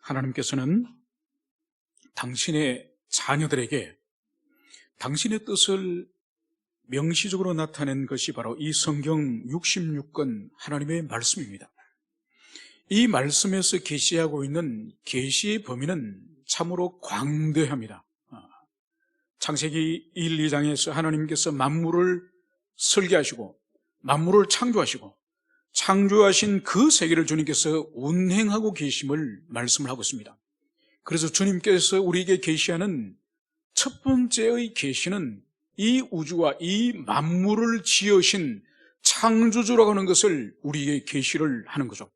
하나님께서는 당신의 자녀들에게 당신의 뜻을 명시적으로 나타낸 것이 바로 이 성경 66권 하나님의 말씀입니다. 이 말씀에서 계시하고 있는 계시의 범위는 참으로 광대합니다. 창세기 1, 2장에서 하나님께서 만물을 설계하시고 만물을 창조하시고 창조하신 그 세계를 주님께서 운행하고 계심을 말씀을 하고 있습니다. 그래서 주님께서 우리에게 계시하는 첫 번째의 계시는 이 우주와 이 만물을 지으신 창조주라고 하는 것을 우리에게 계시를 하는 거죠.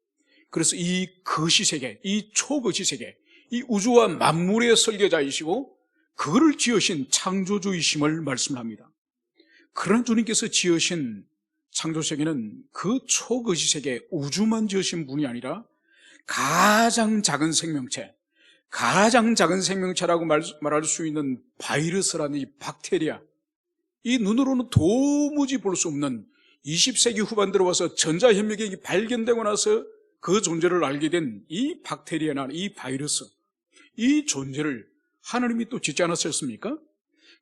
그래서 이 거시세계, 이 초거시세계, 이 우주와 만물의 설계자이시고 그를 지으신 창조주이심을 말씀합니다. 그런 주님께서 지으신 창조세계는 그 초거시세계 우주만 지으신 분이 아니라 가장 작은 생명체, 가장 작은 생명체라고 말할 수 있는 바이러스라는 이 박테리아, 이 눈으로는 도무지 볼 수 없는 20세기 후반 들어와서 전자현미경이 발견되고 나서 그 존재를 알게 된 이 박테리아나 이 바이러스, 이 존재를 하나님이 또 짓지 않았었습니까?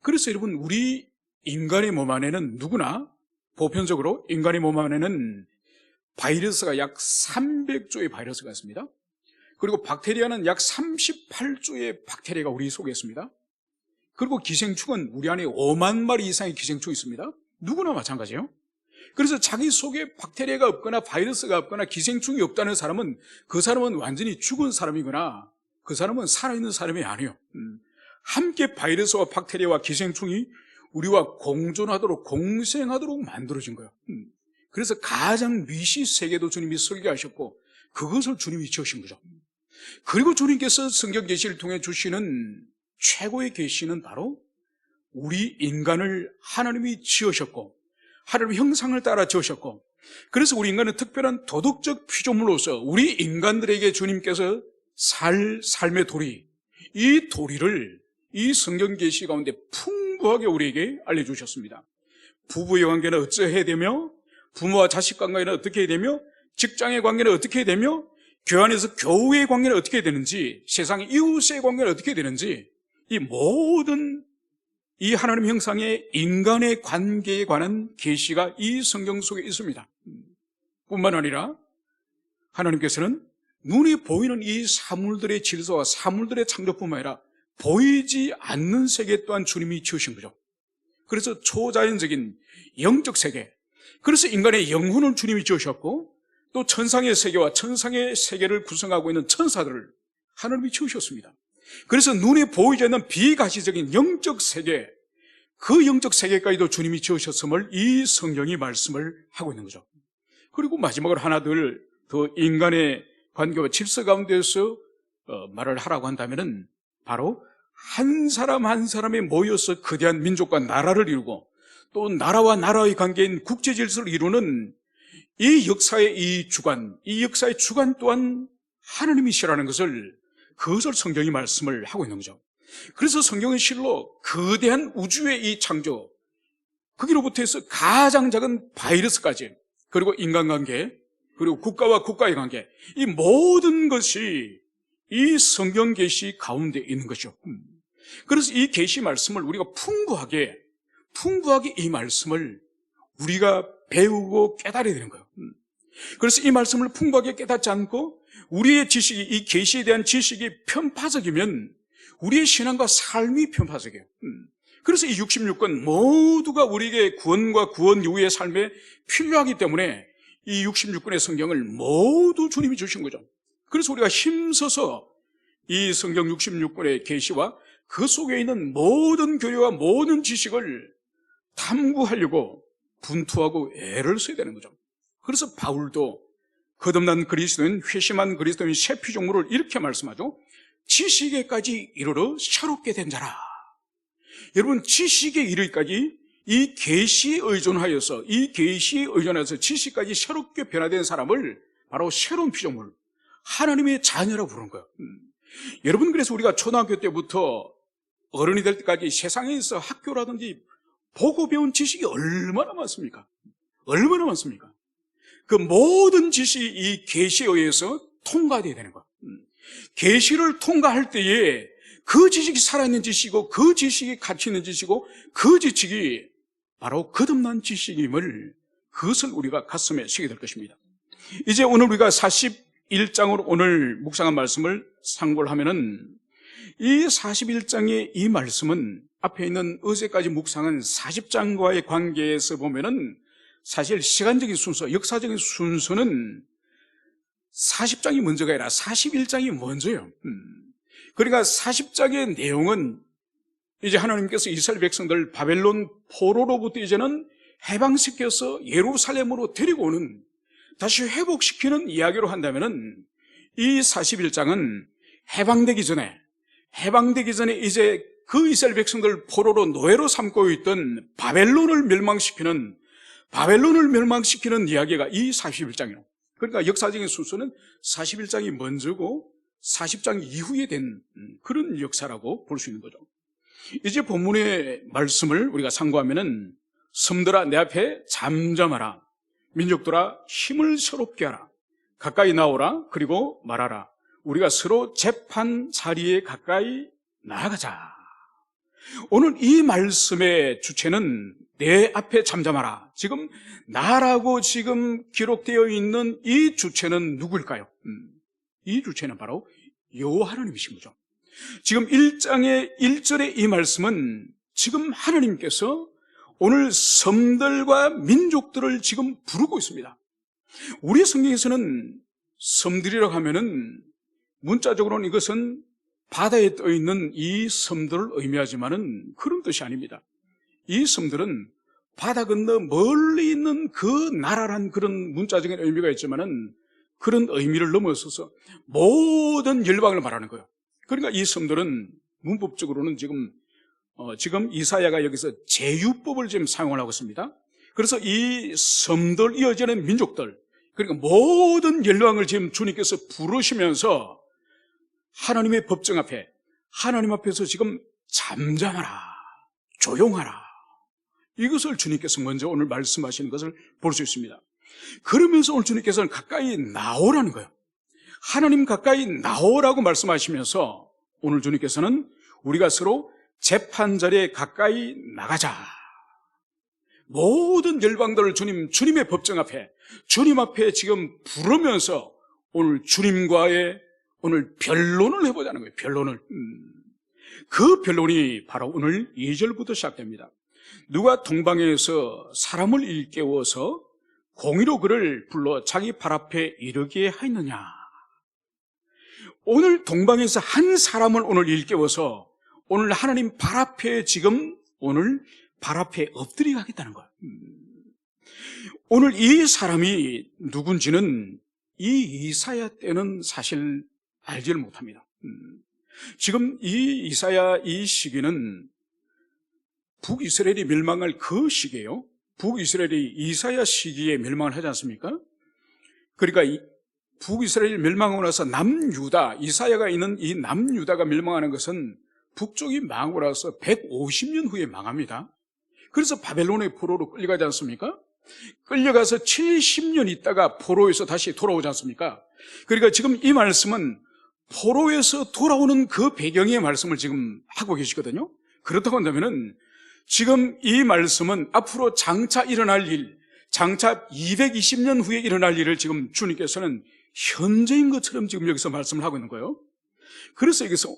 그래서 여러분, 우리 인간의 몸 안에는 누구나 보편적으로 인간의 몸 안에는 바이러스가 약 300조의 바이러스가 있습니다. 그리고 박테리아는 약 38조의 박테리아가 우리 속에 있습니다. 그리고 기생충은 우리 안에 5만 마리 이상의 기생충이 있습니다. 누구나 마찬가지예요. 그래서 자기 속에 박테리아가 없거나 바이러스가 없거나 기생충이 없다는 사람은 그 사람은 완전히 죽은 사람이거나 그 사람은 살아있는 사람이 아니에요. 함께 바이러스와 박테리아와 기생충이 우리와 공존하도록 공생하도록 만들어진 거예요. 그래서 가장 미시 세계도 주님이 설계하셨고 그것을 주님이 지으신 거죠. 그리고 주님께서 성경 계시를 통해 주시는 최고의 계시는 바로 우리 인간을 하나님이 지으셨고 하나님의 형상을 따라 지으셨고, 그래서 우리 인간은 특별한 도덕적 피조물로서 우리 인간들에게 주님께서 삶의 도리, 이 도리를 이 성경 계시 가운데 풍부하게 우리에게 알려주셨습니다. 부부의 관계는 어찌해야 되며, 부모와 자식 관계는 어떻게 해야 되며, 직장의 관계는 어떻게 해야 되며, 교회 안에서 교우의 관계는 어떻게 해야 되는지, 세상의 이웃의 관계는 어떻게 해야 되는지, 이 모든 이 하나님 형상의 인간의 관계에 관한 계시가 이 성경 속에 있습니다. 뿐만 아니라 하나님께서는 눈이 보이는 이 사물들의 질서와 사물들의 창조뿐만 아니라 보이지 않는 세계 또한 주님이 지으신 거죠. 그래서 초자연적인 영적 세계, 그래서 인간의 영혼을 주님이 지으셨고 또 천상의 세계와 천상의 세계를 구성하고 있는 천사들을 하나님이 지으셨습니다. 그래서 눈에 보이지 않는 비가시적인 영적 세계, 그 영적 세계까지도 주님이 지으셨음을 이 성경이 말씀을 하고 있는 거죠. 그리고 마지막으로 하나 더 인간의 관계와 질서 가운데서 말을 하라고 한다면은 바로 한 사람 한 사람이 모여서 거대한 민족과 나라를 이루고 또 나라와 나라의 관계인 국제 질서를 이루는 이 역사의 이 역사의 주관 또한 하나님이시라는 것을, 그것을 성경이 말씀을 하고 있는 거죠. 그래서 성경은 실로 거대한 우주의 이 창조, 거기로부터 해서 가장 작은 바이러스까지, 그리고 인간관계, 그리고 국가와 국가의 관계, 이 모든 것이 이 성경 계시 가운데 있는 것이죠. 그래서 이 계시 말씀을 우리가 풍부하게 이 말씀을 우리가 배우고 깨달아야 되는 거예요. 그래서 이 말씀을 풍부하게 깨닫지 않고 우리의 지식이, 이 계시에 대한 지식이 편파적이면 우리의 신앙과 삶이 편파적이에요. 그래서 이 66권 모두가 우리에게 구원과 구원 이후의 삶에 필요하기 때문에 이 66권의 성경을 모두 주님이 주신 거죠. 그래서 우리가 힘써서 이 성경 66권의 계시와 그 속에 있는 모든 교리와 모든 지식을 탐구하려고 분투하고 애를 써야 되는 거죠. 그래서 바울도 거듭난 그리스도인, 회심한 그리스도인 새 피조물을 이렇게 말씀하죠. 지식에까지 이르러 새롭게 된 자라. 여러분, 지식에 이르기까지 이 계시에 의존하여서 지식까지 새롭게 변화된 사람을 바로 새로운 피조물, 하나님의 자녀라고 부르는 거예요. 여러분, 그래서 우리가 초등학교 때부터 어른이 될 때까지 세상에서 학교라든지 보고 배운 지식이 얼마나 많습니까? 얼마나 많습니까? 그 모든 지식이 이 계시에 의해서 통과되어야 되는 거예요. 계시를 통과할 때에 그 지식이 살아있는 지식이고 그 지식이 가치 있는 지식이고 그 지식이 바로 거듭난 지식임을 그것을 우리가 가슴에 새기게 될 것입니다. 이제 오늘 우리가 41장으로 오늘 묵상한 말씀을 상고를 하면은 이 41장의 이 말씀은 앞에 있는 어제까지 묵상한 40장과의 관계에서 보면은 사실 시간적인 순서, 역사적인 순서는 40장이 먼저가 아니라 41장이 먼저예요. 그러니까 40장의 내용은 이제 하나님께서 이스라엘 백성들 바벨론 포로로부터 이제는 해방시켜서 예루살렘으로 데리고 오는, 다시 회복시키는 이야기로 한다면은 이 41장은 해방되기 전에 이제 그 이스라엘 백성들 포로로 노예로 삼고 있던 바벨론을 멸망시키는 이야기가 이 41장이에요. 그러니까 역사적인 순서는 41장이 먼저고 40장 이후에 된 그런 역사라고 볼 수 있는 거죠. 이제 본문의 말씀을 우리가 상고하면은 섬들아 내 앞에 잠잠하라, 민족들아 힘을 새롭게 하라, 가까이 나오라, 그리고 말하라, 우리가 서로 재판 자리에 가까이 나아가자. 오늘 이 말씀의 주체는 내 앞에 잠잠하라, 지금 나라고 지금 기록되어 있는 이 주체는 누구일까요? 이 주체는 바로 여호와 하나님이신 거죠. 지금 1장의 1절의 이 말씀은 지금 하나님께서 오늘 섬들과 민족들을 지금 부르고 있습니다. 우리 성경에서는 섬들이라고 하면은 문자적으로는 이것은 바다에 떠 있는 이 섬들을 의미하지만은 그런 뜻이 아닙니다. 이 섬들은 바다 건너 멀리 있는 그 나라란 그런 문자적인 의미가 있지만은 그런 의미를 넘어서서 모든 열방을 말하는 거예요. 그러니까 이 섬들은 문법적으로는 지금 이사야가 여기서 제유법을 지금 사용을 하고 있습니다. 그래서 이 섬들 이어지는 민족들, 그러니까 모든 열방을 지금 주님께서 부르시면서 하나님의 법정 앞에, 하나님 앞에서 지금 잠잠하라, 조용하라, 이것을 주님께서 먼저 오늘 말씀하시는 것을 볼 수 있습니다. 그러면서 오늘 주님께서는 가까이 나오라는 거예요. 하나님 가까이 나오라고 말씀하시면서 오늘 주님께서는 우리가 서로 재판 자리에 가까이 나가자. 모든 열방들을 주님의 법정 앞에, 주님 앞에 지금 부르면서 오늘 주님과의 오늘 변론을 해보자는 거예요. 변론을. 그 변론이 바로 오늘 2절부터 시작됩니다. 누가 동방에서 사람을 일깨워서 공의로 그를 불러 자기 발 앞에 이르게 하였느냐. 오늘 동방에서 한 사람을 오늘 일깨워서 오늘 하나님 발 앞에 지금 오늘 발 앞에 엎드리게 하겠다는 거예요. 오늘 이 사람이 누군지는 이 이사야 때는 사실 알지를 못합니다. 지금 이 이사야 이 시기는 북이스라엘이 멸망할 그 시기예요. 북이스라엘이 이사야 시기에 멸망을 하지 않습니까? 그러니까 북이스라엘이 멸망하고 나서 남유다, 이사야가 있는 이 남유다가 멸망하는 것은 북쪽이 망하고 나서 150년 후에 망합니다. 그래서 바벨론의 포로로 끌려가지 않습니까? 끌려가서 70년 있다가 포로에서 다시 돌아오지 않습니까? 그러니까 지금 이 말씀은 포로에서 돌아오는 그 배경의 말씀을 지금 하고 계시거든요. 그렇다고 한다면은 지금 이 말씀은 앞으로 장차 일어날 일, 장차 220년 후에 일어날 일을 지금 주님께서는 현재인 것처럼 지금 여기서 말씀을 하고 있는 거예요. 그래서 여기서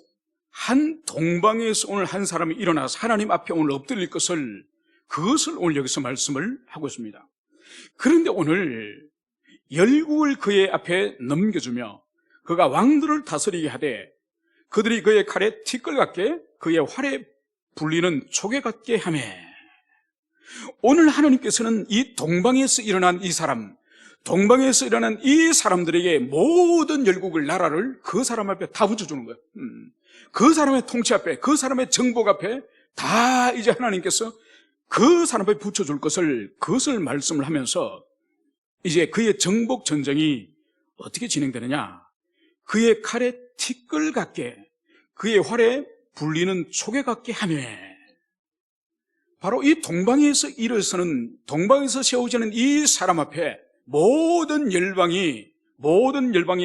한 동방에서 오늘 한 사람이 일어나서 하나님 앞에 오늘 엎드릴 것을, 그것을 오늘 여기서 말씀을 하고 있습니다. 그런데 오늘 열국을 그의 앞에 넘겨주며 그가 왕들을 다스리게 하되 그들이 그의 칼에 티끌 같게 그의 활에 불리는 초계 같게 하며, 오늘 하나님께서는 이 동방에서 일어난 이 사람, 동방에서 일어난 이 사람들에게 모든 열국을, 나라를 그 사람 앞에 다 붙여주는 거예요. 그 사람의 통치 앞에, 그 사람의 정복 앞에 다 이제 하나님께서 그 사람 앞에 붙여줄 것을, 그것을 말씀을 하면서 이제 그의 정복 전쟁이 어떻게 진행되느냐, 그의 칼에 티끌 같게 그의 활에 불리는 초계 같게 하며, 바로 이 동방에서 일어서는, 동방에서 세워지는 이 사람 앞에 모든 열방이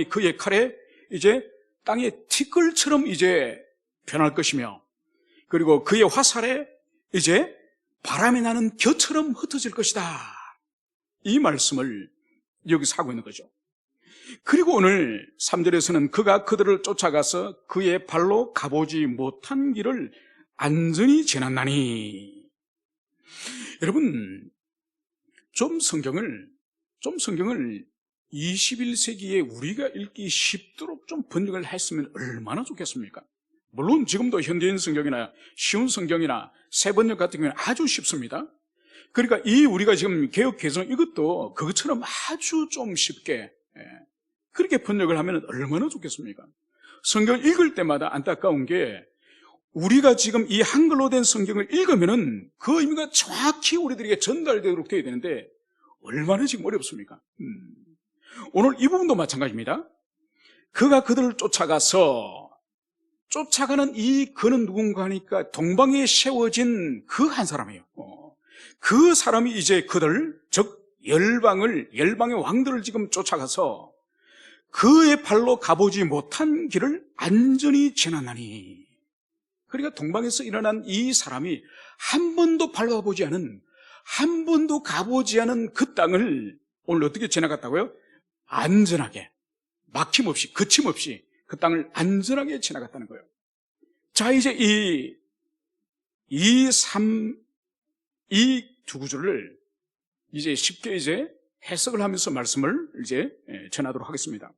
그의 칼에 이제 땅의 티끌처럼 이제 변할 것이며, 그리고 그의 화살에 이제 바람이 나는 겨처럼 흩어질 것이다. 이 말씀을 여기서 하고 있는 거죠. 그리고 오늘 3절에서는 그가 그들을 쫓아가서 그의 발로 가보지 못한 길을 안전히 지났나니. 여러분, 좀 성경을 21세기에 우리가 읽기 쉽도록 좀 번역을 했으면 얼마나 좋겠습니까? 물론 지금도 현대인 성경이나 쉬운 성경이나 새번역 같은 경우는 아주 쉽습니다. 그러니까 이 우리가 지금 개역 개정 이것도 그것처럼 아주 좀 쉽게 그렇게 번역을 하면 얼마나 좋겠습니까? 성경을 읽을 때마다 안타까운 게 우리가 지금 이 한글로 된 성경을 읽으면은 그 의미가 정확히 우리들에게 전달되도록 되어야 되는데 얼마나 지금 어렵습니까? 오늘 이 부분도 마찬가지입니다. 그가 그들을 쫓아가는 이 그는 누군가 하니까 동방에 세워진 그 한 사람이에요. 그 사람이 이제 그들, 즉 열방의 왕들을 지금 쫓아가서 그의 발로 가보지 못한 길을 안전히 지났나니. 그러니까 동방에서 일어난 이 사람이 한 번도 밟아보지 않은, 한 번도 가보지 않은 그 땅을 오늘 어떻게 지나갔다고요? 안전하게, 막힘없이, 거침없이 그 땅을 안전하게 지나갔다는 거예요. 자, 이제 이 두 구절을 이제 쉽게 이제 해석을 하면서 말씀을 이제 전하도록 하겠습니다.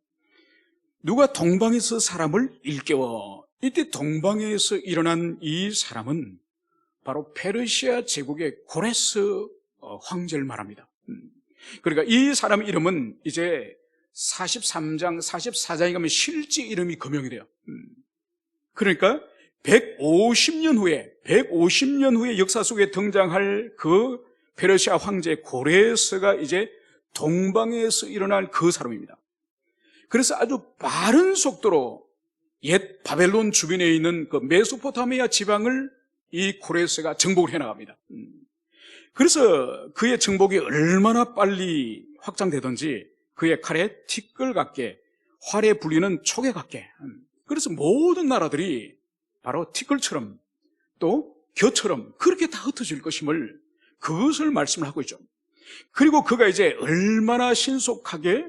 누가 동방에서 사람을 일깨워. 이때 동방에서 일어난 이 사람은 바로 페르시아 제국의 고레스 황제를 말합니다. 그러니까 이 사람 이름은 이제 43장, 44장에 가면 실제 이름이 거명이 돼요. 그러니까 150년 후에 역사 속에 등장할 그 페르시아 황제 고레스가 이제 동방에서 일어날 그 사람입니다. 그래서 아주 빠른 속도로 옛 바벨론 주변에 있는 그 메소포타미아 지방을 이 고레스가 정복을 해나갑니다. 그래서 그의 정복이 얼마나 빨리 확장되든지 그의 칼에 티끌 같게, 활에 불리는 촉에 같게, 그래서 모든 나라들이 바로 티끌처럼 또 겨처럼 그렇게 다 흩어질 것임을, 그것을 말씀을 하고 있죠. 그리고 그가 이제 얼마나 신속하게,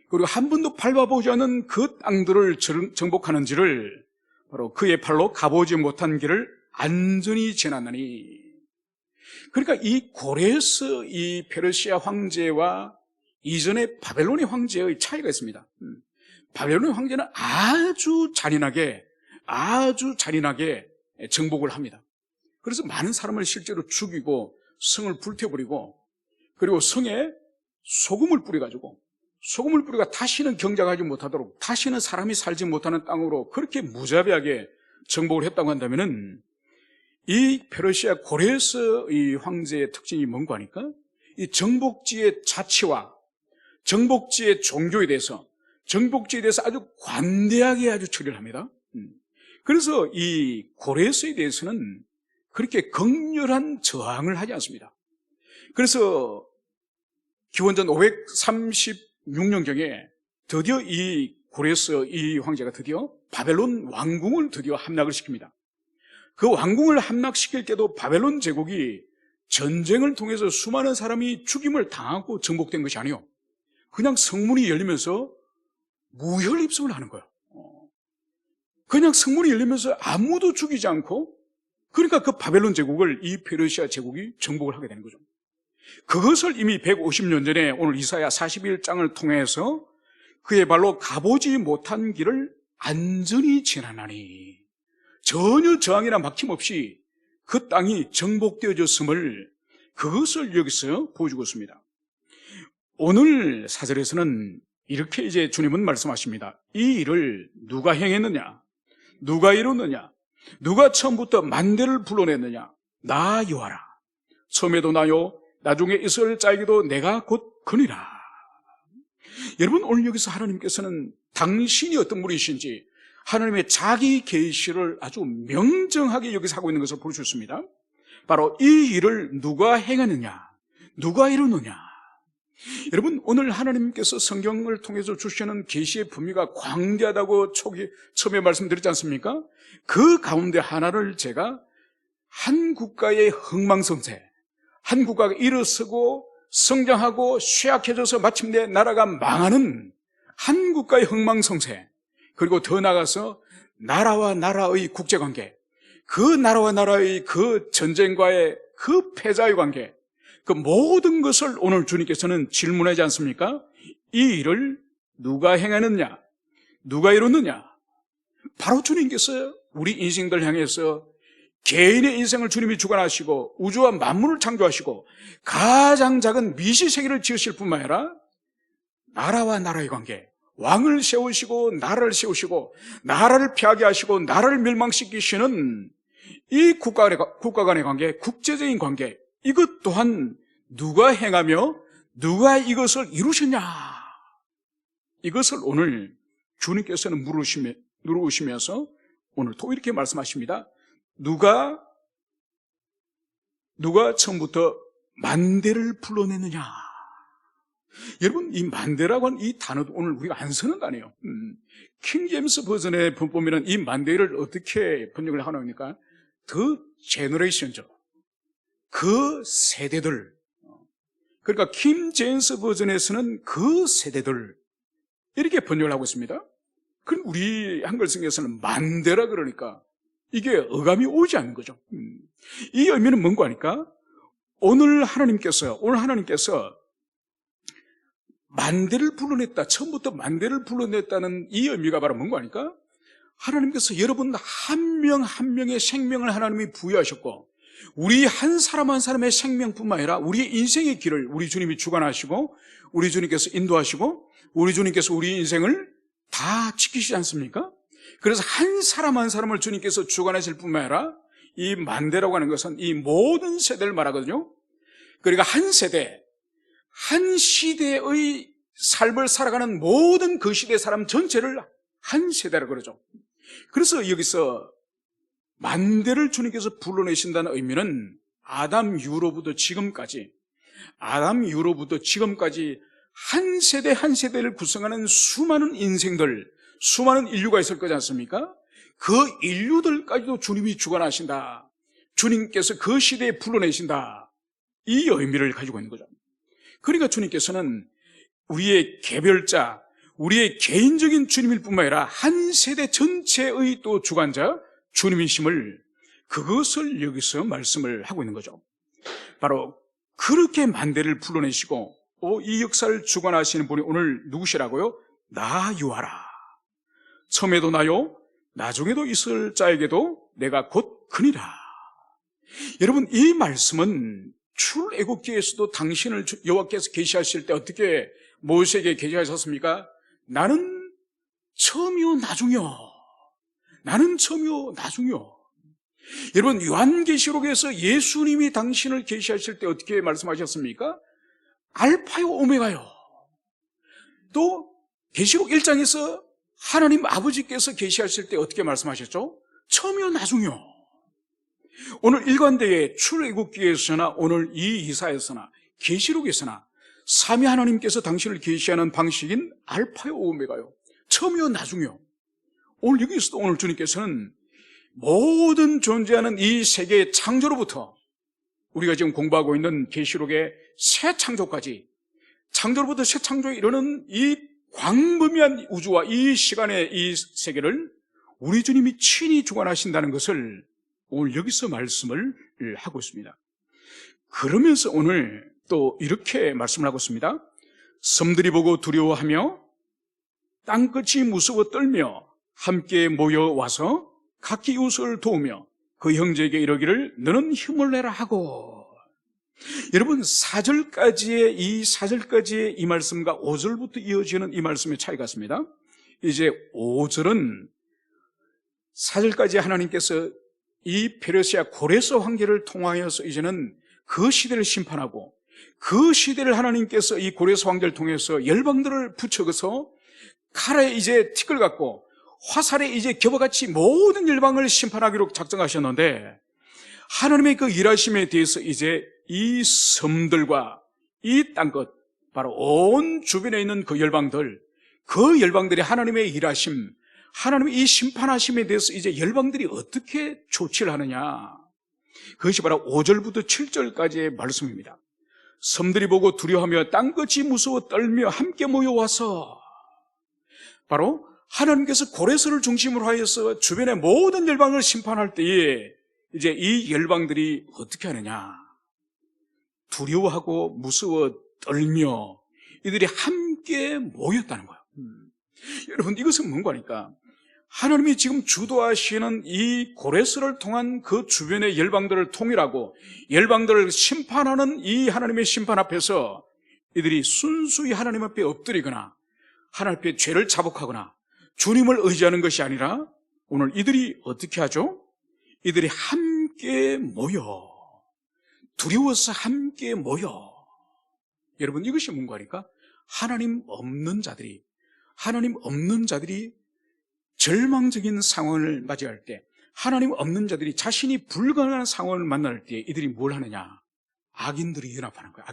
그리고 한 번도 밟아보지 않은 그 땅들을 정복하는지를 바로 그의 발로 가보지 못한 길을 안전히 지났나니. 그러니까 이 고레스, 이 페르시아 황제와 이전의 바벨론의 황제의 차이가 있습니다. 바벨론의 황제는 아주 잔인하게 정복을 합니다. 그래서 많은 사람을 실제로 죽이고 성을 불태워버리고, 그리고 성에 소금을 뿌리고 다시는 경작하지 못하도록, 다시는 사람이 살지 못하는 땅으로 그렇게 무자비하게 정복을 했다고 한다면은, 이 페르시아 고레스 이 황제의 특징이 뭔가 하니까 이 정복지의 자치와 정복지의 종교에 대해서 아주 관대하게 아주 처리를 합니다. 그래서 이 고레스에 대해서는 그렇게 극렬한 저항을 하지 않습니다. 그래서 기원전 536년경에 드디어 이 고레스 이 황제가 드디어 바벨론 왕궁을 드디어 함락을 시킵니다. 그 왕궁을 함락시킬 때도 바벨론 제국이 전쟁을 통해서 수많은 사람이 죽임을 당하고 정복된 것이 아니에요. 그냥 성문이 열리면서 무혈 입성을 하는 거예요. 그냥 성문이 열리면서 아무도 죽이지 않고, 그러니까 그 바벨론 제국을 이 페르시아 제국이 정복을 하게 되는 거죠. 그것을 이미 150년 전에 오늘 이사야 41장을 통해서 그의 발로 가보지 못한 길을 안전히 지나나니, 전혀 저항이나 막힘 없이 그 땅이 정복되어졌음을, 그것을 여기서 보여주고 있습니다. 오늘 사절에서는 이렇게 이제 주님은 말씀하십니다. 이 일을 누가 행했느냐? 누가 이뤘느냐? 누가 처음부터 만대를 불러냈느냐? 나 여호와라. 처음에도 나요, 나중에 있을 자에게도 내가 곧 그니라. 여러분, 오늘 여기서 하나님께서는 당신이 어떤 분이신지 하나님의 자기 계시를 아주 명정하게 여기서 하고 있는 것을 볼 수 있습니다. 바로 이 일을 누가 행하느냐, 누가 이루느냐. 여러분, 오늘 하나님께서 성경을 통해서 주시는 계시의 범위가 광대하다고 처음에 말씀드렸지 않습니까? 그 가운데 하나를 제가 한 국가의 흥망성쇠, 한 국가가 일어서고 성장하고 쇠약해져서 마침내 나라가 망하는 한 국가의 흥망성쇠, 그리고 더 나아가서 나라와 나라의 국제관계, 그 나라와 나라의 그 전쟁과의 그 패자의 관계, 그 모든 것을 오늘 주님께서는 질문하지 않습니까? 이 일을 누가 행하느냐? 누가 이뤘느냐? 바로 주님께서 우리 인생들 향해서 개인의 인생을 주님이 주관하시고 우주와 만물을 창조하시고 가장 작은 미시세계를 지으실 뿐만 아니라 나라와 나라의 관계, 왕을 세우시고 나라를 세우시고 나라를 피하게 하시고 나라를 멸망시키시는 이 국가 간의 관계, 국제적인 관계, 이것 또한 누가 행하며 누가 이것을 이루셨냐? 이것을 오늘 주님께서는 물으시면서 오늘 또 이렇게 말씀하십니다. 누가 처음부터 만대를 불러내느냐? 여러분, 이 만대라고 하는 이 단어도 오늘 우리가 안 쓰는 단어예요. 킹제임스 버전의 보면은 이 만대를 어떻게 번역을 하나니까 The Generation죠. 그 세대들. 그러니까 킹제임스 버전에서는 그 세대들 이렇게 번역을 하고 있습니다. 그럼 우리 한글 성경에서는 만대라 그러니까 이게 어감이 오지 않는 거죠. 이 의미는 뭔가 하니까 오늘 하나님께서 만대를 불러냈다, 처음부터 만대를 불러냈다는 이 의미가 바로 뭔가 하니까 하나님께서 여러분 한 명 한 명의 생명을 하나님이 부여하셨고 우리 한 사람 한 사람의 생명뿐만 아니라 우리의 인생의 길을 우리 주님이 주관하시고 우리 주님께서 인도하시고 우리 주님께서 우리 인생을 다 지키시지 않습니까? 그래서 한 사람 한 사람을 주님께서 주관하실 뿐만 아니라 이 만대라고 하는 것은 이 모든 세대를 말하거든요. 그러니까 한 세대, 한 시대의 삶을 살아가는 모든 그 시대 사람 전체를 한 세대라고 그러죠. 그래서 여기서 만대를 주님께서 불러내신다는 의미는 아담 이후로부터 지금까지 한 세대 한 세대를 구성하는 수많은 인생들, 수많은 인류가 있을 거지 않습니까? 그 인류들까지도 주님이 주관하신다. 주님께서 그 시대에 불러내신다. 이 의미를 가지고 있는 거죠. 그러니까 주님께서는 우리의 개별자, 우리의 개인적인 주님일 뿐만 아니라 한 세대 전체의 또 주관자 주님이심을 그것을 여기서 말씀을 하고 있는 거죠. 바로 그렇게 만대를 불러내시고 이 역사를 주관하시는 분이 오늘 누구시라고요? 나 유하라. 처음에도 나요, 나중에도 있을 자에게도 내가 곧 그니라. 여러분, 이 말씀은 출애굽기에서도 당신을 여호와께서 계시하실 때 어떻게 모세에게 계시하셨습니까? 나는 처음이요 나중이요. 나는 처음이요 나중이요. 여러분, 요한계시록에서 예수님이 당신을 계시하실 때 어떻게 말씀하셨습니까? 알파요 오메가요. 또 계시록 1장에서 하나님 아버지께서 계시하실 때 어떻게 말씀하셨죠? 처음이요 나중이요. 오늘 일관되게 출애굽기에서나 오늘 이 이사에서나 계시록에서나 삼위 하나님께서 당신을 계시하는 방식인 알파요 오메가요. 처음이요 나중이요. 오늘 여기서도 오늘 주님께서는 모든 존재하는 이 세계의 창조로부터 우리가 지금 공부하고 있는 계시록의 새 창조까지, 창조로부터 새 창조에 이르는 이 광범위한 우주와 이 시간의 이 세계를 우리 주님이 친히 주관하신다는 것을 오늘 여기서 말씀을 하고 있습니다. 그러면서 오늘 또 이렇게 말씀을 하고 있습니다. 섬들이 보고 두려워하며 땅끝이 무서워 떨며 함께 모여와서 각기 이웃을 도우며 그 형제에게 이르기를 너는 힘을 내라 하고. 여러분, 4절까지의 이 말씀과 5절부터 이어지는 이 말씀의 차이가 있습니다. 이제 5절은 4절까지 하나님께서 이 페르시아 고레스 황제를 통하여서 이제는 그 시대를 심판하고 그 시대를 하나님께서 이 고레스 황제를 통해서 열방들을 붙여서 칼에 이제 틱을 갖고 화살에 이제 겨와같이 모든 열방을 심판하기로 작정하셨는데 하나님의 그 일하심에 대해서 이제 이 섬들과 이 땅끝, 바로 온 주변에 있는 그 열방들이 하나님의 일하심, 하나님의 이 심판하심에 대해서 이제 열방들이 어떻게 조치를 하느냐, 그것이 바로 5절부터 7절까지의 말씀입니다. 섬들이 보고 두려워하며 땅끝이 무서워 떨며 함께 모여와서, 바로 하나님께서 고레스를 중심으로 하여서 주변의 모든 열방을 심판할 때에 이제 이 열방들이 어떻게 하느냐, 두려워하고 무서워 떨며 이들이 함께 모였다는 거예요. 여러분, 이것은 뭔가 하니까 하나님이 지금 주도하시는 이 고레스를 통한 그 주변의 열방들을 통일하고 열방들을 심판하는 이 하나님의 심판 앞에서 이들이 순수히 하나님 앞에 엎드리거나 하나님 앞에 죄를 자복하거나 주님을 의지하는 것이 아니라 오늘 이들이 어떻게 하죠? 이들이 함께 모여, 두려워서 함께 모여. 여러분, 이것이 뭔가 하니까 하나님 없는 자들이 절망적인 상황을 맞이할 때, 하나님 없는 자들이 자신이 불가능한 상황을 만날 때 이들이 뭘 하느냐? 악인들이 연합하는 거예요.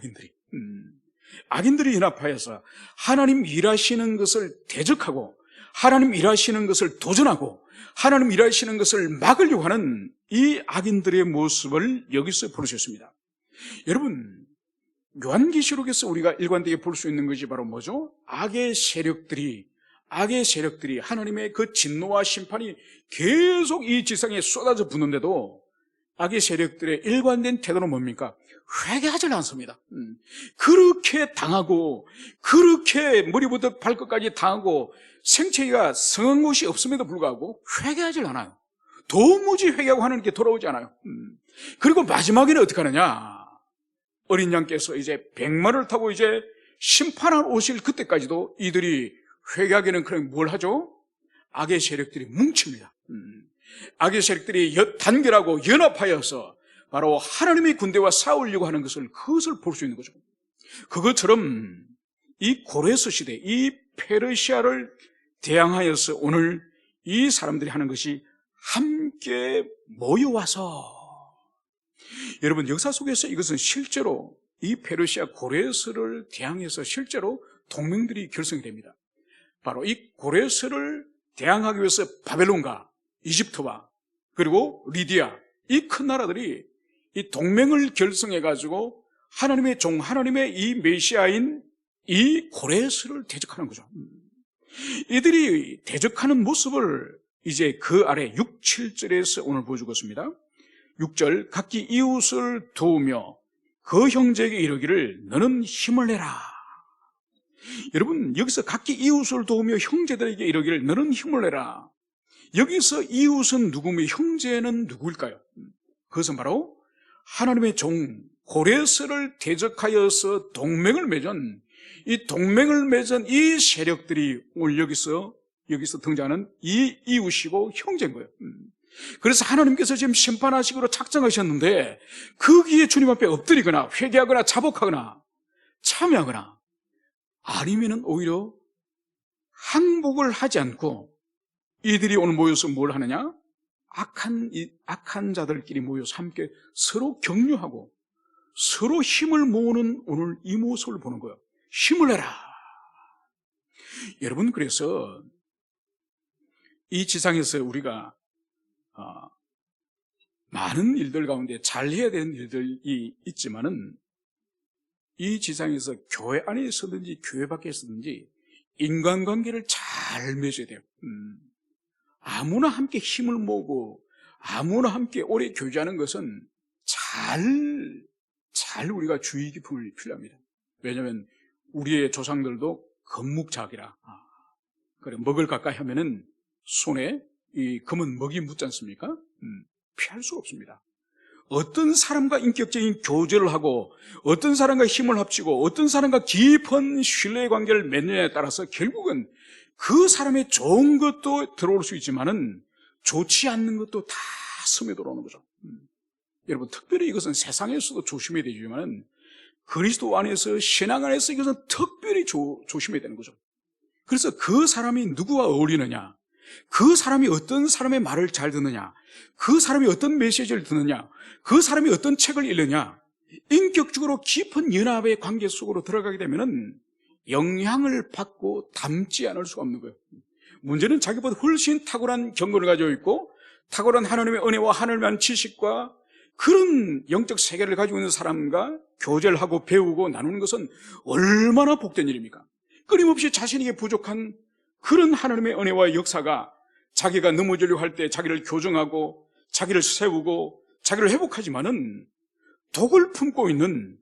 악인들이 연합하여서 하나님 일하시는 것을 대적하고 하나님 일하시는 것을 도전하고 하나님 일하시는 것을 막으려고 하는 이 악인들의 모습을 여기서 보여주셨습니다. 여러분, 요한계시록에서 우리가 일관되게 볼 수 있는 것이 바로 뭐죠? 악의 세력들이 하나님의 그 진노와 심판이 계속 이 지상에 쏟아져 부는데도 악의 세력들의 일관된 태도는 뭡니까? 회개하지 않습니다. 그렇게 당하고, 그렇게 머리부터 발끝까지 당하고 생체가 성한 것이 없음에도 불구하고 회개하지 않아요. 도무지 회개하고 하나님께 돌아오지 않아요. 그리고 마지막에는 어떻게 하느냐? 어린 양께서 이제 백마를 타고 이제 심판하러 오실 그때까지도 이들이 회개하기는 그럼 뭘 하죠? 악의 세력들이 뭉칩니다. 악의 세력들이 단결하고 연합하여서 바로 하나님의 군대와 싸우려고 하는 그것을 볼 수 있는 거죠. 그것처럼 이 고레스 시대, 이 페르시아를 대항하여서 오늘 이 사람들이 하는 것이 함께 모여와서, 여러분, 역사 속에서 이것은 실제로 이 페르시아 고레스를 대항해서 실제로 동맹들이 결성이 됩니다. 바로 이 고레스를 대항하기 위해서 바벨론과 이집트와 그리고 리디아, 이 큰 나라들이 이 동맹을 결성해가지고 하나님의 종, 하나님의 이 메시아인 이 고레스를 대적하는 거죠. 이들이 대적하는 모습을 이제 그 아래 6, 7절에서 오늘 보여주고 있습니다. 6절, 각기 이웃을 도우며 그 형제에게 이르기를 너는 힘을 내라. 여러분, 여기서 각기 이웃을 도우며 형제들에게 이르기를 너는 힘을 내라. 여기서 이웃은 누구며 형제는 누구일까요? 그것은 바로 하나님의 종 고레스를 대적하여서 동맹을 맺은 이 세력들이 오늘 여기서 등장하는 이 이웃이고 형제인 거예요. 그래서 하나님께서 지금 심판하시기로 작정하셨는데 거기에 주님 앞에 엎드리거나 회개하거나 자복하거나 참여하거나 아니면은 오히려 항복을 하지 않고 이들이 오늘 모여서 뭘 하느냐? 악한 자들끼리 모여서 함께 서로 격려하고 서로 힘을 모으는 오늘 이 모습을 보는 거예요. 힘을 내라. 여러분, 그래서 이 지상에서 우리가 많은 일들 가운데 잘해야 되는 일들이 있지만은 이 지상에서 교회 안에 있었든지 교회 밖에 있었든지 인간관계를 잘 맺어야 돼요. 아무나 함께 힘을 모으고 아무나 함께 오래 교제하는 것은 잘 우리가 주의 깊음이 필요합니다. 왜냐하면 우리의 조상들도 건묵자기라. 그래, 먹을 가까이 하면은 손에 이 검은 먹이 묻지 않습니까? 피할 수 없습니다. 어떤 사람과 인격적인 교제를 하고 어떤 사람과 힘을 합치고 어떤 사람과 깊은 신뢰의 관계를 맺느냐에 따라서 결국은 그 사람의 좋은 것도 들어올 수 있지만은 좋지 않는 것도 다 스며들어오는 거죠. 여러분, 특별히 이것은 세상에서도 조심해야 되지만은 그리스도 안에서, 신앙 안에서 이것은 특별히 조심해야 되는 거죠. 그래서 그 사람이 누구와 어울리느냐, 그 사람이 어떤 사람의 말을 잘 듣느냐, 그 사람이 어떤 메시지를 듣느냐, 그 사람이 어떤 책을 읽느냐, 인격적으로 깊은 연합의 관계 속으로 들어가게 되면은 영향을 받고 닮지 않을 수가 없는 거예요. 문제는 자기보다 훨씬 탁월한 경건을 가지고 있고 탁월한 하나님의 은혜와 하늘을 위한 지식과 그런 영적 세계를 가지고 있는 사람과 교제를 하고 배우고 나누는 것은 얼마나 복된 일입니까? 끊임없이 자신에게 부족한 그런 하나님의 은혜와 역사가 자기가 넘어지려고 할 때 자기를 교정하고 자기를 세우고 자기를 회복하지만은 독을 품고 있는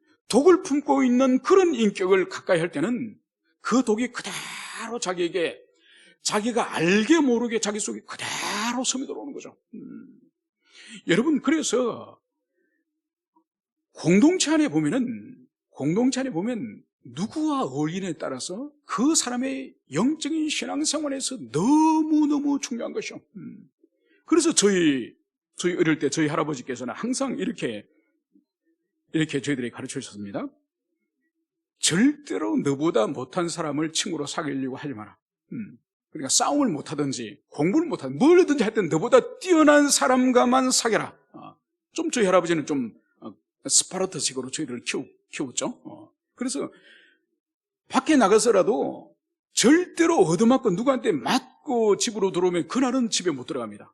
그런 인격을 가까이 할 때는 그 독이 그대로 자기에게 자기가 알게 모르게 자기 속에 그대로 스며들어오는 거죠. 여러분, 그래서 공동체 안에 보면 누구와 어울리느냐에 따라서 그 사람의 영적인 신앙생활에서 너무너무 중요한 것이요. 그래서 저희 어릴 때 저희 할아버지께서는 항상 이렇게 저희들에게 가르쳐 주셨습니다. 절대로 너보다 못한 사람을 친구로 사귀려고 하지 마라. 그러니까 싸움을 못하든지 공부를 못하든지 뭐든지 할 때 너보다 뛰어난 사람과만 사귀라. 좀 저희 할아버지는 좀 스파르타식으로 저희들을 키웠죠. 그래서 밖에 나가서라도 절대로 얻어맞고 누구한테 맞고 집으로 들어오면 그날은 집에 못 들어갑니다.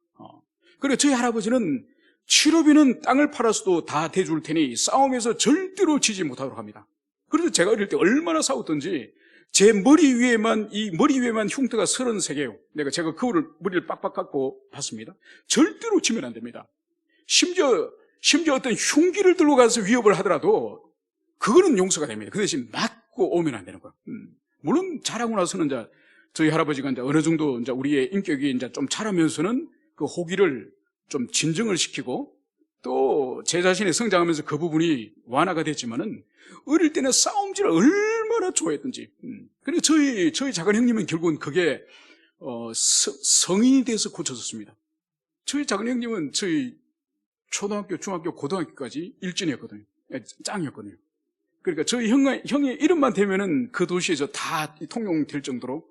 그리고 저희 할아버지는 치료비는 땅을 팔아서도 다 대줄 테니 싸움에서 절대로 지지 못하도록 합니다. 그래서 제가 어릴 때 얼마나 싸웠던지 제 머리 위에만 흉터가 33개예요. 제가 그거를 머리를 빡빡 깎고 봤습니다. 절대로 지면 안 됩니다. 심지어 어떤 흉기를 들고 가서 위협을 하더라도 그거는 용서가 됩니다. 그 대신 맞고 오면 안 되는 거예요. 물론 자라고 나서는 이제 저희 할아버지가 이제 어느 정도 이제 우리의 인격이 이제 좀 자라면서는 그 호기를 좀 진정을 시키고 또 제 자신이 성장하면서 그 부분이 완화가 됐지만은 어릴 때는 싸움질을 얼마나 좋아했던지. 그리고 저희 작은 형님은 결국은 그게 성인이 돼서 고쳐졌습니다. 저희 작은 형님은 저희 초등학교, 중학교, 고등학교까지 일진이었거든요. 짱이었거든요. 그러니까 저희 형의 이름만 대면은 그 도시에서 다 통용될 정도로.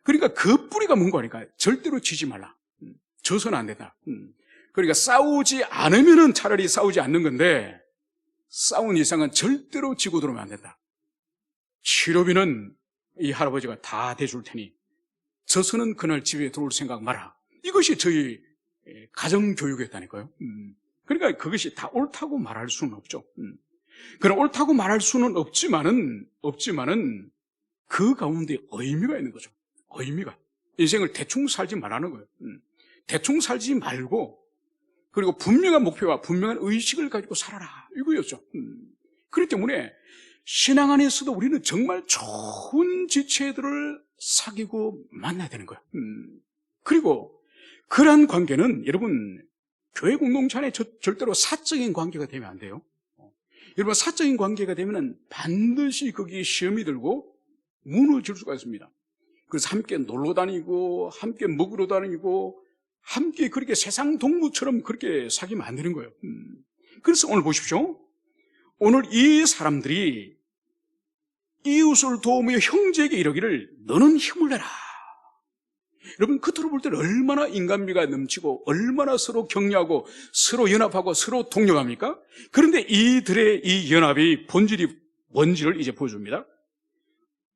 그러니까 그 뿌리가 뭔가 하니까 절대로 지지 말라. 져서는 안 된다. 그러니까 싸우지 않으면은 차라리 싸우지 않는 건데 싸운 이상은 절대로 지고 들어오면 안 된다. 치료비는 이 할아버지가 다 대줄 테니 져서는 그날 집에 들어올 생각 마라. 이것이 저희 가정교육이었다니까요. 그러니까 그것이 다 옳다고 말할 수는 없죠. 그럼 옳다고 말할 수는 없지만은 그 가운데 의미가 있는 거죠. 의미가. 인생을 대충 살지 말라는 거예요. 대충 살지 말고 그리고 분명한 목표와 분명한 의식을 가지고 살아라. 이거였죠. 그렇기 때문에 신앙 안에서도 우리는 정말 좋은 지체들을 사귀고 만나야 되는 거예요. 그리고 그러한 관계는 여러분 교회 공동체 안에 절대로 사적인 관계가 되면 안 돼요. 여러분 사적인 관계가 되면 반드시 거기에 시험이 들고 무너질 수가 있습니다. 그래서 함께 놀러 다니고 함께 먹으러 다니고 함께 그렇게 세상 동무처럼 그렇게 사귀면 안 되는 거예요. 그래서 오늘 보십시오. 오늘 이 사람들이 이웃을 도우며 형제에게 이르기를 너는 힘을 내라. 여러분 겉으로 볼 때는 얼마나 인간미가 넘치고 얼마나 서로 격려하고 서로 연합하고 서로 동력합니까? 그런데 이들의 이 연합의 본질이 뭔지를 이제 보여줍니다.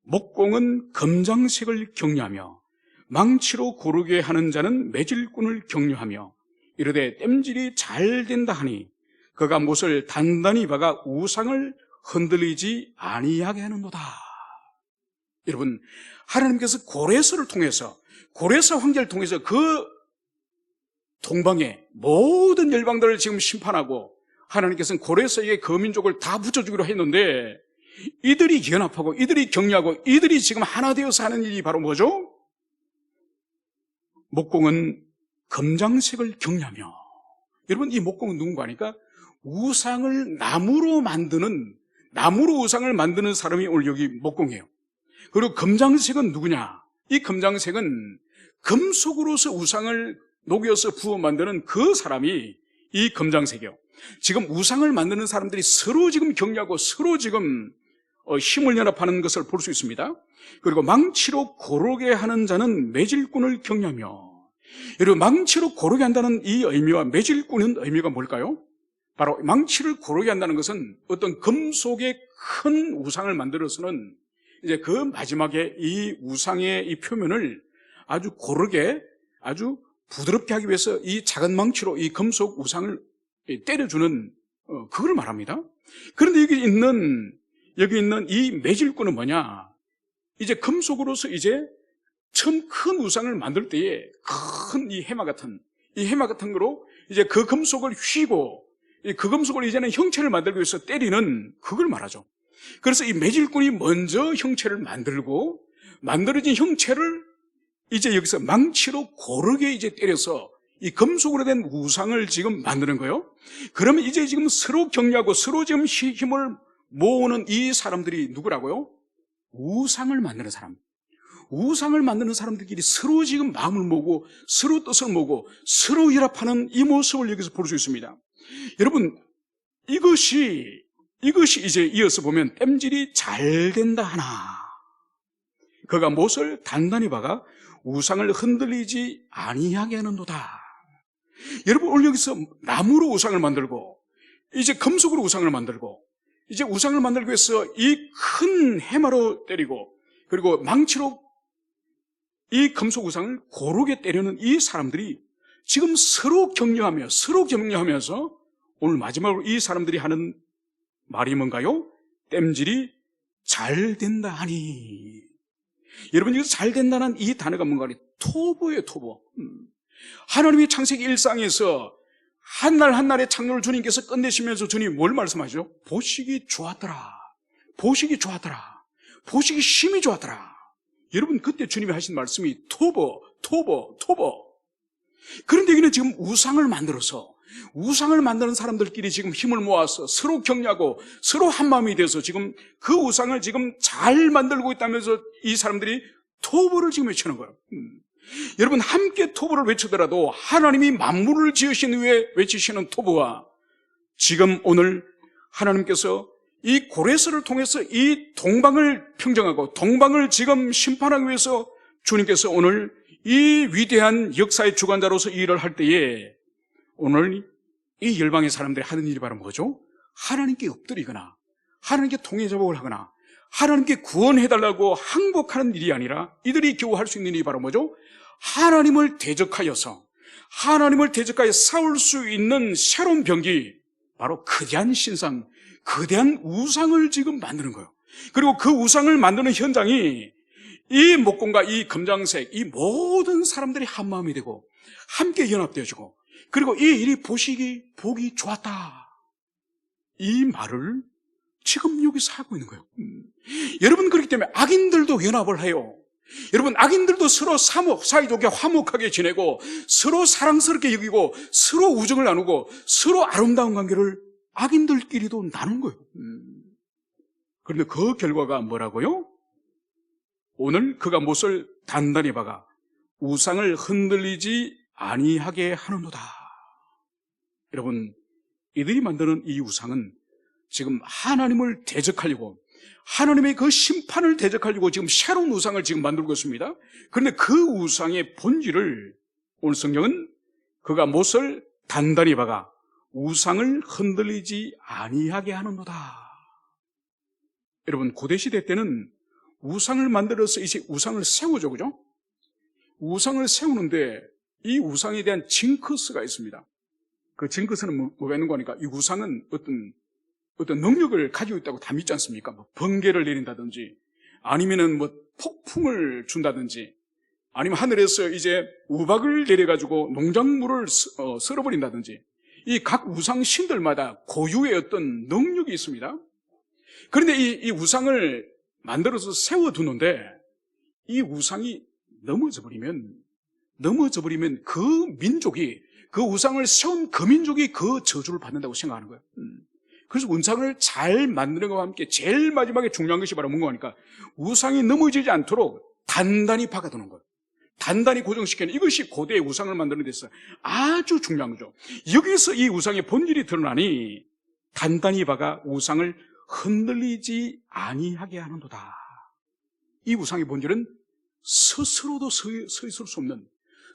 목공은 검장색을 격려하며 망치로 고르게 하는 자는 매질꾼을 격려하며 이르되 땜질이 잘 된다 하니 그가 못을 단단히 박아 우상을 흔들리지 아니하게 하는도다. 여러분 하나님께서 고레서를 통해서 고레서 황제를 통해서 그 동방의 모든 열방들을 지금 심판하고 하나님께서는 고레서에게 그 민족을 다 붙여주기로 했는데 이들이 연합하고 이들이 격려하고 이들이 지금 하나 되어서 하는 일이 바로 뭐죠? 목공은 검장색을 격려하며 여러분 이 목공은 누군가 하니까 나무로 우상을 만드는 사람이 오늘 여기 목공이에요. 그리고 검장색은 누구냐? 이 검장색은 금속으로서 우상을 녹여서 부어 만드는 그 사람이 이 검장색이에요. 지금 우상을 만드는 사람들이 서로 지금 격려하고 서로 지금 힘을 연합하는 것을 볼 수 있습니다. 그리고 망치로 고르게 하는 자는 매질꾼을 격려하며 여러분 망치로 고르게 한다는 이 의미와 매질꾼은 의미가 뭘까요? 바로 망치를 고르게 한다는 것은 어떤 금속의 큰 우상을 만들어서는 이제 그 마지막에 이 우상의 이 표면을 아주 고르게 아주 부드럽게 하기 위해서 이 작은 망치로 이 금속 우상을 때려주는 그걸 말합니다. 그런데 여기 있는 이 매질꾼은 뭐냐? 이제 금속으로서 이제 처음 큰 우상을 만들 때에 큰 이 해마 같은 거로 이제 그 금속을 휘고 그 금속을 이제는 형체를 만들기 위해서 때리는 그걸 말하죠. 그래서 이 매질꾼이 먼저 형체를 만들고 만들어진 형체를 이제 여기서 망치로 고르게 이제 때려서 이 금속으로 된 우상을 지금 만드는 거예요. 그러면 이제 지금 서로 격려하고 서로 지금 힘을 모으는 이 사람들이 누구라고요? 우상을 만드는 사람. 우상을 만드는 사람들끼리 서로 지금 마음을 모으고 서로 뜻을 모으고 서로 연합하는 이 모습을 여기서 볼 수 있습니다. 여러분, 이것이 이제 이어서 보면 땜질이 잘 된다 하나 그가 못을 단단히 박아 우상을 흔들리지 아니하게 하는도다. 여러분, 오늘 여기서 나무로 우상을 만들고 이제 금속으로 우상을 만들고 이제 우상을 만들기 위해서 이 큰 해마로 때리고 그리고 망치로 이 금속 우상을 고르게 때리는 이 사람들이 지금 서로 격려하면서 오늘 마지막으로 이 사람들이 하는 말이 뭔가요? 땜질이 잘 된다 하니. 여러분, 여기서 잘 된다는 이 단어가 뭔가 토보예요, 토보. 하나님이 창세기 1장에서 한 날 한 날의 창조를 주님께서 끝내시면서 주님이 뭘 말씀하시죠? 보시기 좋았더라. 보시기 좋았더라. 보시기 심히 좋았더라. 여러분, 그때 주님이 하신 말씀이 토보. 그런데 여기는 지금 우상을 만드는 사람들끼리 지금 힘을 모아서 서로 격려하고 서로 한마음이 돼서 지금 그 우상을 지금 잘 만들고 있다면서 이 사람들이 토보를 지금 외치는 거예요. 여러분, 함께 토보를 외치더라도 하나님이 만물을 지으신 후에 외치시는 토보와 지금 오늘 하나님께서 이 고레스를 통해서 이 동방을 평정하고 동방을 지금 심판하기 위해서 주님께서 오늘 이 위대한 역사의 주관자로서 이 일을 할 때에 오늘 이 열방의 사람들이 하는 일이 바로 뭐죠? 하나님께 엎드리거나 하나님께 통회자복을 하거나 하나님께 구원해달라고 항복하는 일이 아니라 이들이 겨우 할 수 있는 일이 바로 뭐죠? 하나님을 대적하여 싸울 수 있는 새로운 병기, 바로 거대한 신상, 거대한 우상을 지금 만드는 거예요. 그리고 그 우상을 만드는 현장이 이 목공과 이 검정색, 이 모든 사람들이 한마음이 되고 함께 연합되어지고 그리고 이 일이 보기 좋았다. 이 말을 지금 여기서 하고 있는 거예요. 여러분, 그렇기 때문에 악인들도 연합을 해요. 여러분, 악인들도 서로 사이좋게 화목하게 지내고 서로 사랑스럽게 여기고 서로 우정을 나누고 서로 아름다운 관계를 악인들끼리도 나눈 거예요. 그런데 그 결과가 뭐라고요? 오늘 그가 못을 단단히 박아 우상을 흔들리지 아니하게 하는도다. 여러분, 이들이 만드는 이 우상은 지금 하나님을 대적하려고 하나님의 그 심판을 대적하려고 지금 새로운 우상을 지금 만들고 있습니다. 그런데 그 우상의 본질을 오늘 성경은 그가 못을 단단히 박아 우상을 흔들리지 아니하게 하는도다. 여러분, 고대시대 때는 우상을 만들어서 이제 우상을 세우죠, 그죠? 우상을 세우는데 이 우상에 대한 징크스가 있습니다. 그 징크스는 뭐가 있는 거니까 이 우상은 어떤 능력을 가지고 있다고 다 믿지 않습니까? 뭐 번개를 내린다든지 아니면은 뭐 폭풍을 준다든지 아니면 하늘에서 이제 우박을 내려가지고 농작물을 썰어버린다든지 이 각 우상 신들마다 고유의 어떤 능력이 있습니다. 그런데 이 우상을 만들어서 세워두는데 이 우상이 넘어져 버리면 그 민족이 그 우상을 세운 그 민족이 그 저주를 받는다고 생각하는 거예요. 그래서 우상을 잘 만드는 것과 함께 제일 마지막에 중요한 것이 바로 뭔가 하니까 우상이 넘어지지 않도록 단단히 박아두는 거예요. 단단히 고정시키는 이것이 고대의 우상을 만드는 데서 아주 중요한 거죠. 여기서 이 우상의 본질이 드러나니 단단히 박아 우상을 흔들리지 아니하게 하는도다. 이 우상의 본질은 스스로도 서 있을 수 없는,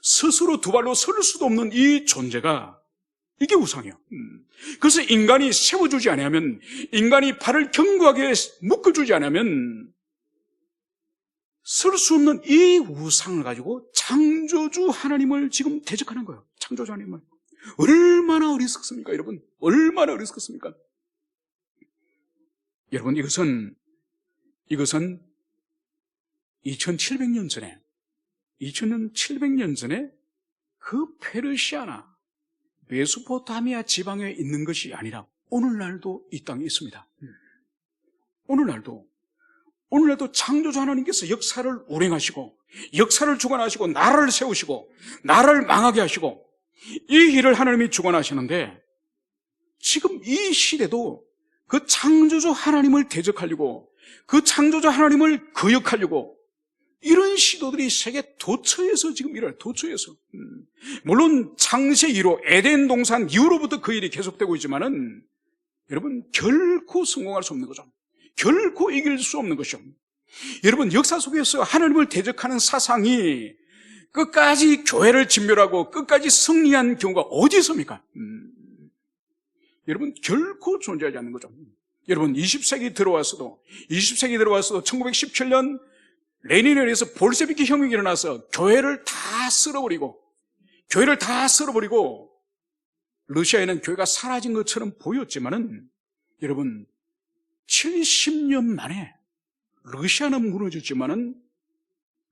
스스로 두 발로 설 수도 없는 이 존재가 이게 우상이에요. 그래서 인간이 세워주지 않으면, 인간이 발을 견고하게 묶어주지 않으면 설 수 없는 이 우상을 가지고 창조주 하나님을 지금 대적하는 거예요. 창조주 하나님을. 얼마나 어리석습니까, 여러분? 얼마나 어리석습니까? 여러분, 이것은 2700년 전에 그 페르시아나 메소포타미아 지방에 있는 것이 아니라 오늘날도 이 땅에 있습니다. 오늘날도 창조주 하나님께서 역사를 운행하시고, 역사를 주관하시고, 나라를 세우시고, 나라를 망하게 하시고, 이 일을 하나님이 주관하시는데, 지금 이 시대도 그 창조주 하나님을 대적하려고, 그 창조주 하나님을 거역하려고, 이런 시도들이 세계 도처에서 지금 일어나요. 도처에서. 물론 창세 이후 에덴 동산 이후로부터 그 일이 계속되고 있지만은 여러분, 결코 성공할 수 없는 거죠. 결코 이길 수 없는 것이죠. 여러분, 역사 속에서 하나님을 대적하는 사상이 끝까지 교회를 진멸하고 끝까지 승리한 경우가 어디 있습니까? 여러분, 결코 존재하지 않는 거죠. 여러분, 20세기 들어와서도 1917년 레닌에 의해서 볼셰비키 혁명이 일어나서 교회를 다 쓸어버리고 러시아에는 교회가 사라진 것처럼 보였지만은 여러분, 70년 만에 러시아는 무너졌지만은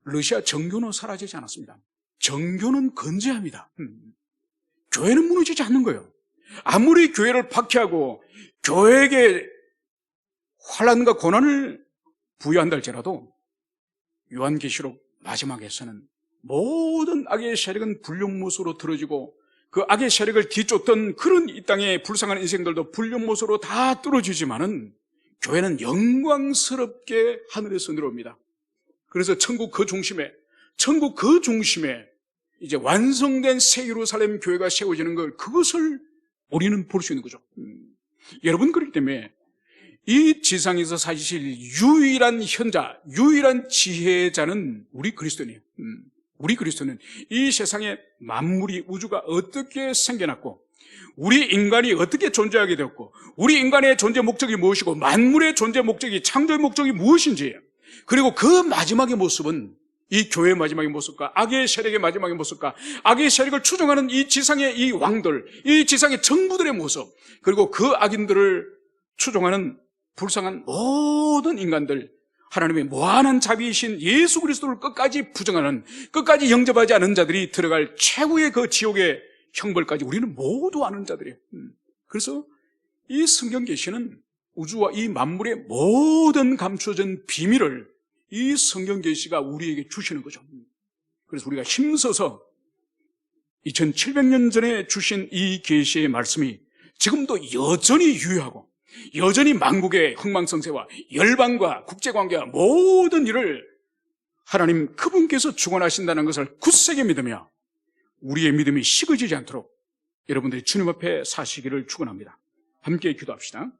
러시아 정교는 사라지지 않았습니다. 정교는 건재합니다. 교회는 무너지지 않는 거예요. 아무리 교회를 박해하고 교회에게 환난과 고난을 부여한다 할지라도 요한계시록 마지막에서는 모든 악의 세력은 불륜모습으로 들어지고, 그 악의 세력을 뒤쫓던 그런 이 땅의 불쌍한 인생들도 불륜모습으로 다 뚫어지지만은 교회는 영광스럽게 하늘에서 내려옵니다. 그래서 천국 그 중심에 이제 완성된 새 예루살렘 교회가 세워지는 걸, 그것을 우리는 볼 수 있는 거죠. 여러분, 그렇기 때문에 이 지상에서 사실 유일한 현자, 유일한 지혜자는 우리 그리스도인이에요. 우리 그리스도는 이 세상에 만물이, 우주가 어떻게 생겨났고, 우리 인간이 어떻게 존재하게 되었고, 우리 인간의 존재 목적이 무엇이고, 만물의 존재 목적이, 창조의 목적이 무엇인지, 그리고 그 마지막의 모습은 이 교회의 마지막의 모습과 악의 세력의 마지막의 모습과 악의 세력을 추종하는 이 지상의 이 왕들, 이 지상의 정부들의 모습, 그리고 그 악인들을 추종하는 불쌍한 모든 인간들, 하나님의 무한한 자비이신 예수 그리스도를 끝까지 부정하는, 끝까지 영접하지 않은 자들이 들어갈 최고의 그 지옥의 형벌까지 우리는 모두 아는 자들이에요. 그래서 이 성경 계시는 우주와 이 만물의 모든 감춰진 비밀을 이 성경 계시가 우리에게 주시는 거죠. 그래서 우리가 힘써서 2700년 전에 주신 이 계시의 말씀이 지금도 여전히 유효하고, 여전히 만국의 흥망성쇠와 열방과 국제관계와 모든 일을 하나님 그분께서 주관하신다는 것을 굳세게 믿으며 우리의 믿음이 식어지지 않도록 여러분들이 주님 앞에 사시기를 축원합니다. 함께 기도합시다.